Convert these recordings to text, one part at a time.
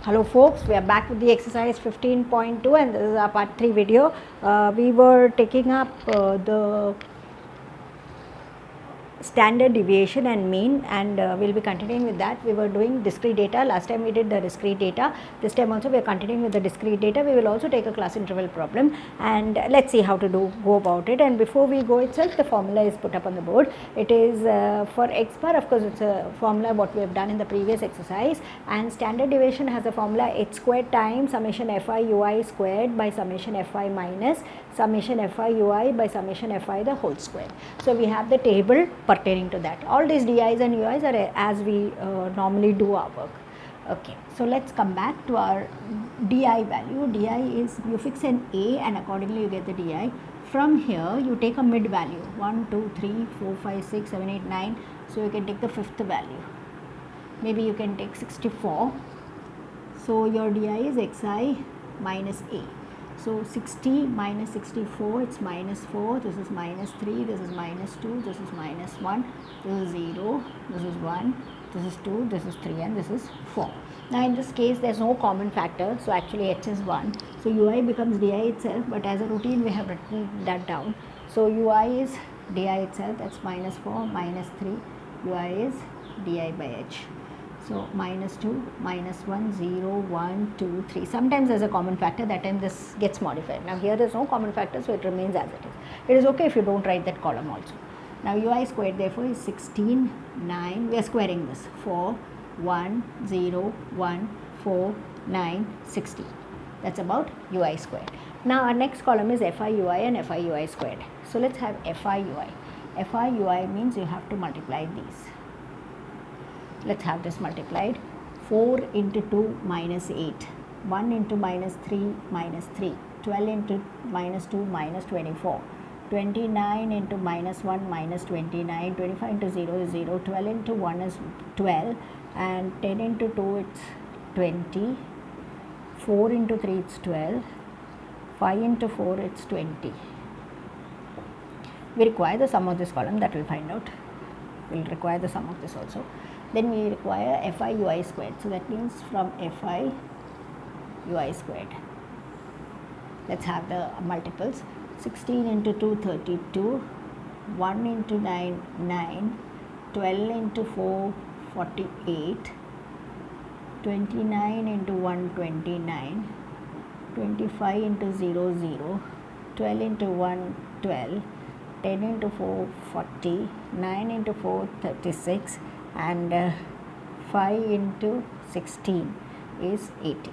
Hello folks, we are back with the exercise 15.2 and this is our part 3 video. We were taking up the standard deviation and mean, and we'll be continuing with that. We were doing discrete data. Last time we did the discrete data. This time also we are continuing with the discrete data. We will also take a class interval problem, and let's see how to go about it. And before we go itself, the formula is put up on the board. It is for x bar, of course it's a formula what we have done in the previous exercise, and standard deviation has a formula h squared times summation fi ui squared by summation fi minus summation fi ui by summation fi the whole square. So we have the table pertaining to that. All these di's and ui's are as we normally do our work. Okay, so let's come back to our di value. Di is, you fix an a and accordingly you get the di. From here you take a mid value 1, 2, 3, 4, 5, 6, 7, 8, 9. So you can take the fifth value. Maybe you can take 64. So your di is xi minus a. So 60 minus 64, it's minus 4, this is minus 3, this is minus 2, this is minus 1, this is 0, this is 1, this is 2, this is 3 and this is 4. Now in this case there is no common factor, so actually h is 1. So ui becomes di itself, but as a routine we have written that down. So ui is di itself, that's minus 4, minus 3, ui is di by h. So minus 2, minus 1, 0, 1, 2, 3. Sometimes there is a common factor, that time this gets modified. Now here there is no common factor, so it remains as it is. It is okay if you do not write that column also. Now ui squared therefore is 16, 9, we are squaring this, 4, 1, 0, 1, 4, 9, 16. That is about ui squared. Now our next column is fi ui and fi ui squared. So let us have fi ui. Fi ui means you have to multiply these. Let's have this multiplied. 4 into 2 minus 8, 1 into minus 3 minus 3, 12 into minus 2 minus 24, 29 into minus 1 minus 29, 25 into 0 is 0, 12 into 1 is 12, and 10 into 2 it's 20, 4 into 3 it's 12, 5 into 4 it's 20. We require the sum of this column, that we'll find out. We'll require the sum of this also. Then we require fi ui squared. So that means from fi ui squared. Let's have the multiples. 16 into 2, 32. 1 into 9, 9. 12 into 4, 48. 29 into 1, 29. 25 into 0, 0. 12 into 1, 12. 10 into 4, 40. 9 into 4, 36. And 5 into 16 is 80.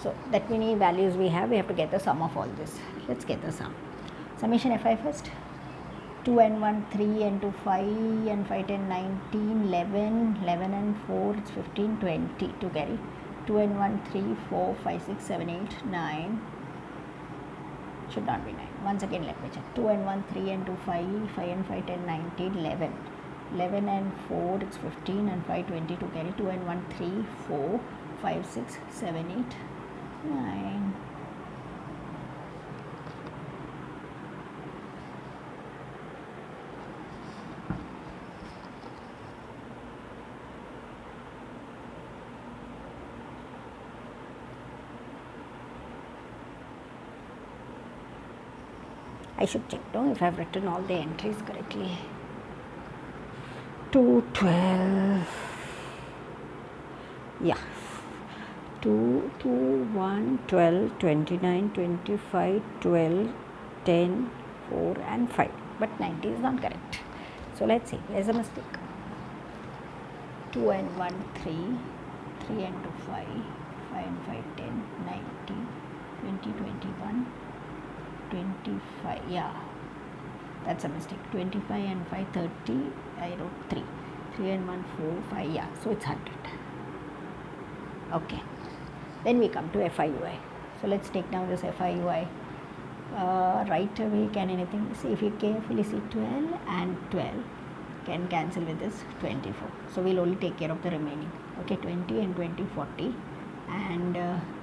So that many values we have to get the sum of all this. Let's get the sum. Summation fi first. 2 and 1, 3 and 2, 5 and 5, 10, 19, 11, 11 and 4, it's 15, 20 to carry. 2 and 1, 3, 4, 5, 6, 7, 8, 9. Should not be 9. Once again let me check. 2 and 1, 3 and 2, 5, 5 and 5, 10, 19, 11. 11 and 4 it's 15 and 5 20 to carry. 2 and 1 3 4 5 6 7 8 9. I should check down if I have written all the entries correctly. 2, 12, yeah, 2, 1, 12, 29, 25, 12, 10, 4 and 5, but 90 is not correct. So let's see, there's a mistake. 2 and 1, 3, 3 and 2, 5, 5 and 5, 10, 19, 20, 21, 25, yeah. That's a mistake. 25 and 5, 30. I wrote 3. 3 and 1, 4, 5. Yeah, so it's 100. Okay. Then we come to fi ui. So let's take down this fi ui. Right away, can anything see? If you carefully see 12 and 12 can cancel with this 24. So we'll only take care of the remaining. Okay, 20 and 20, 40. And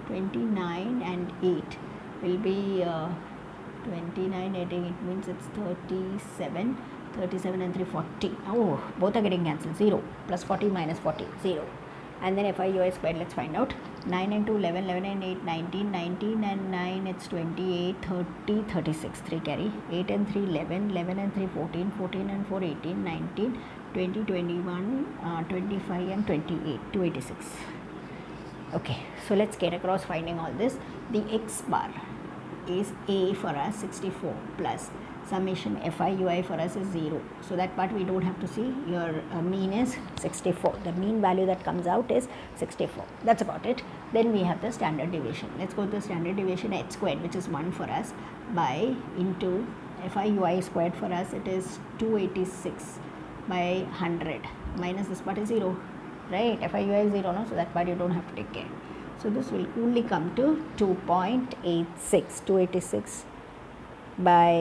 29 and 8 will be 29, 18, it means it's 37, 37 and 3, 40. Oh, both are getting cancelled. 0 plus 40 minus 40, 0. and then FI UI squared, let's find out. 9 and 2, 11, 11 and 8, 19, 19 and 9, it's 28, 30, 36, 3 carry, 8 and 3, 11, 11 and 3, 14, 14 and 4, 18, 19, 20, 21, 25 and 28, 286. Okay, so let's get across finding all this. The X bar is A for us 64 plus summation FI UI for us is 0. So that part we don't have to see. Your mean is 64. The mean value that comes out is 64. That's about it. Then we have the standard deviation. Let's go to the standard deviation h squared, which is 1 for us, by into FI UI squared for us, it is 286 by 100 minus this part is 0, right? FI UI is 0, no? So that part you don't have to take care. So this will only come to 2.86, 286 by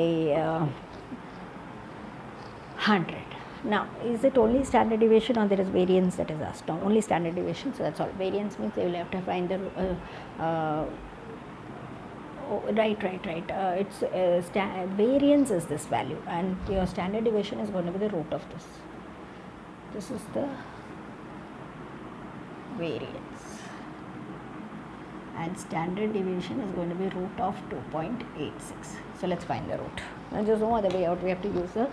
100. Now, is it only standard deviation or there is variance that is asked? No, only standard deviation, so that's all. Variance means they will have to find the it's variance is this value, and your standard deviation is going to be the root of this. This is the variance, and standard deviation is going to be root of 2.86. So let's find the root. Now there's no other way out. We have to use the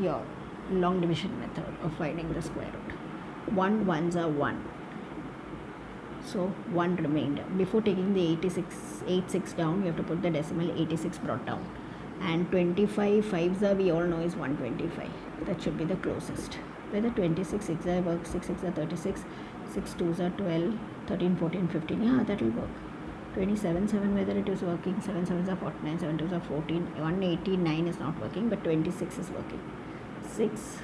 your long division method of finding the square root. 1 ones are 1. So 1 remained. Before taking the 86 down, you have to put the decimal 86 brought down. And 25 5s are, we all know, is 125. That should be the closest. Whether 26 6 are work, 6 6 are 36, 6 2s are 12, 13 14 15. Yeah, that will work. 27 7, whether it is working, 7 7s are 49, 7 2s are 14, 189 is not working, but 26 is working. 6.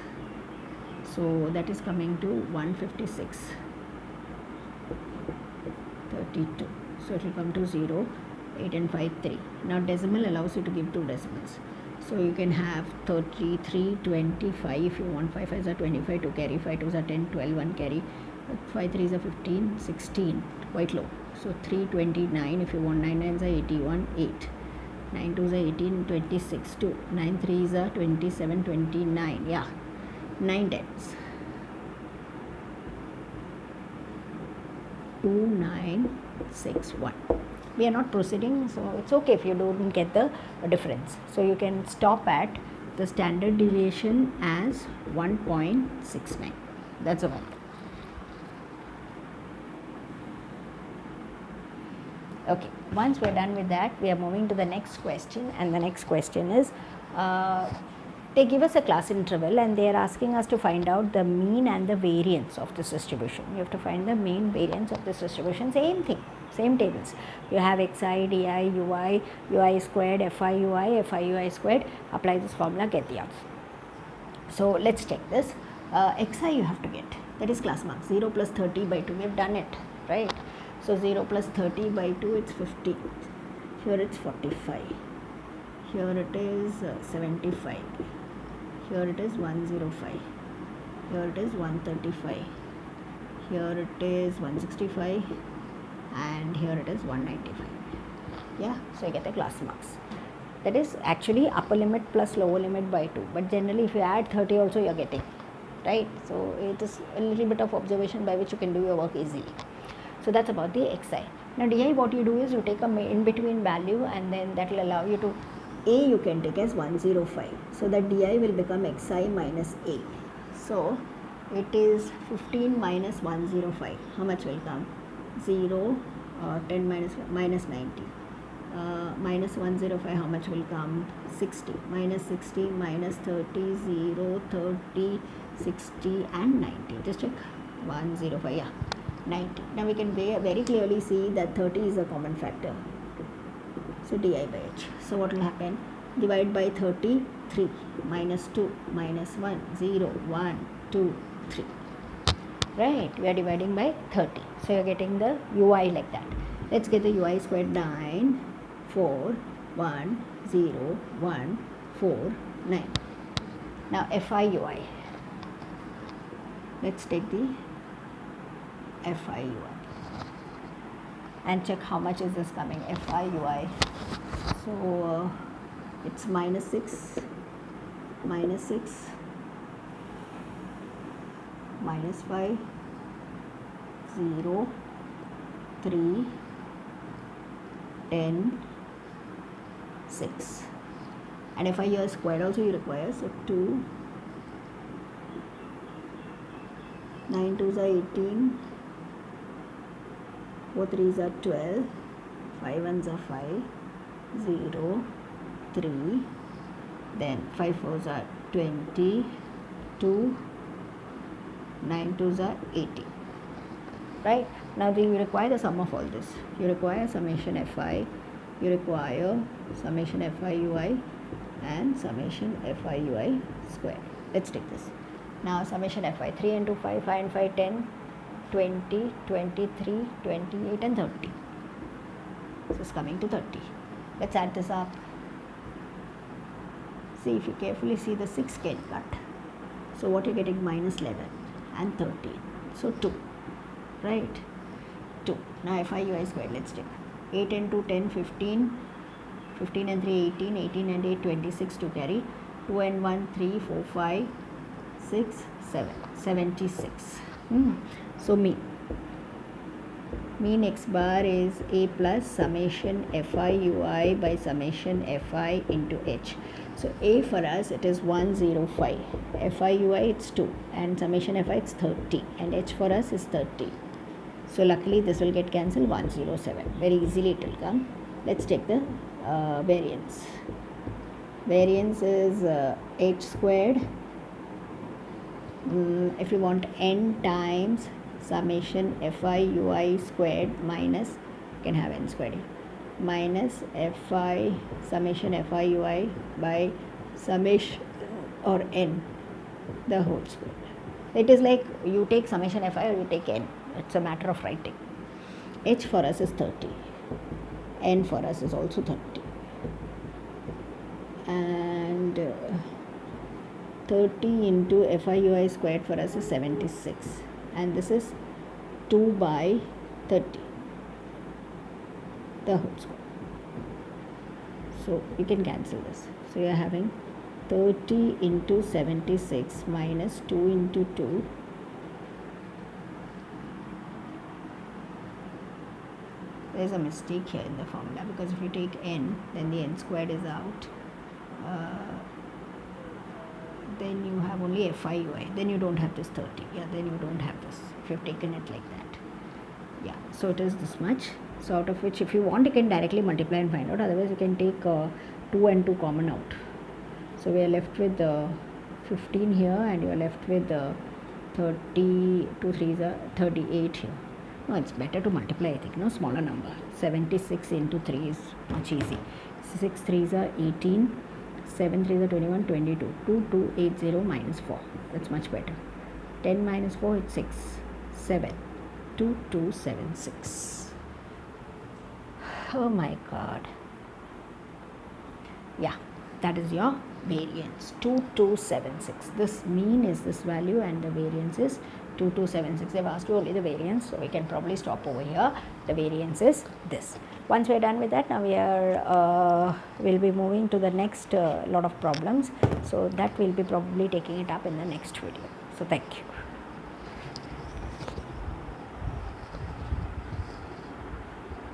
So that is coming to 156. 32. So it will come to 0, 8 and 5 3. Now decimal allows you to give 2 decimals. So you can have 33, 25 if you want. 5 5s are 25, 2 carry, 5 2s are 10, 12, 1 carry, 5 3s are 15, 16, quite low. So 329 if you want. 9 9s are 81, 8. 9 2s are 18, 26, 2. 9 3s are 27, 29. Yeah, 9 10s. 2961. We are not proceeding, so it's okay if you don't get the difference. So you can stop at the standard deviation as 1.69. That's all. Okay, once we're done with that, we are moving to the next question, and the next question is they give us a class interval and they are asking us to find out the mean and the variance of this distribution. You have to find the mean, variance of this distribution. Same thing, same tables. You have xi, di, ui, ui squared, fi ui squared. Apply this formula, get the answer. So let's check this. Xi you have to get, that is class mark. 0 plus 30 by 2, we have done it, right? So 0 plus 30 by 2, it's 50. Here it's 45. Here it is 75. Here it is 105. Here it is 135. Here it is 165. And here it is 195. Yeah, so you get the class marks. That is actually upper limit plus lower limit by 2. But generally if you add 30 also you are getting, right? So it is a little bit of observation by which you can do your work easily. So that's about the xi. Now di, what you do is you take a in between value, and then that will allow you to, a you can take as 105. So that di will become xi minus a. So it is 15 minus 105. How much will come? 0, 10 minus 90. Minus 105, how much will come? 60. Minus 60 minus 30, 0, 30, 60 and 90. Just check. 105, yeah. 90. Now we can very clearly see that 30 is a common factor. So di by h. So what will happen? Divide by 30, 3, minus 2, minus 1, 0, 1, 2, 3. Right? We are dividing by 30. So you are getting the ui like that. Let's get the ui squared. 9, 4, 1, 0, 1, 4, 9. Now fi ui. Let's take the fi ui and check how much is this coming. Fi ui. So it's minus 6, minus 6, minus 5, 0, 3, 10, 6. And FI here squared also you require, so 2, 9 2s are 18, 4 3s are 12, 5 1s are 5, 0, 3, then 5 4s are 20, 2, 9 2s are 18. Right? Now you require the sum of all this. You require summation Fi, you require summation Fi ui and summation Fi ui square. Let's take this. Now summation Fi, 3 into 5, 5 and 5, 10, 20, 23, 28 and 30. This is coming to 30. Let's add this up. See, if you carefully see, the 6 get cut. So what you're getting, minus 11 and 13. So 2. Right? 2. Now Fi ui squared, let's take 8 into 10, 15, 15 and 3, 18, 18 and 8, 26 to carry, 2 and 1, 3, 4, 5, 6, 7, 76. So mean x bar is a plus summation Fi ui by summation Fi into h. So a for us it is 105, Fi ui it's 2 and summation Fi it's 30 and h for us is 30. So luckily this will get cancelled, 107. Very easily it will come. Let's take the variance. Variance is h squared. If you want n times summation Fi ui squared minus, you can have n squared here, minus Fi summation Fi ui by summation or n the whole square. It is like you take summation Fi or you take n. It's a matter of writing. H for us is 30. N for us is also 30. And 30 into Fi ui squared for us is 76. And this is 2 by 30. The whole square. So you can cancel this. So you are having 30 into 76 minus 2 into 2. There is a mistake here in the formula, because if you take n, then the n squared is out. Then you have only Fi ui. Then you don't have this 30. Yeah, then you don't have this if you've taken it like that. Yeah, so it is this much. So out of which, if you want, you can directly multiply and find out. Otherwise, you can take 2 and 2 common out. So we are left with 15 here, and you are left with 30. 2 3s are 38 here. No, it's better to multiply, I think. No, smaller number. 76 into 3 is much easy. 6 3s are 18. 7 3s are 21, 22. 2280 minus 4. That's much better. 10 minus 4 is 6. 7. 2276. Oh my God. Yeah, that is your variance. 2276. This mean is this value and the variance is 2276. They've asked you only the variance, so we can probably stop over here. The variance is this. Once we are done with that, now we are we'll be moving to the next lot of problems. So that we'll be probably taking it up in the next video. So thank you.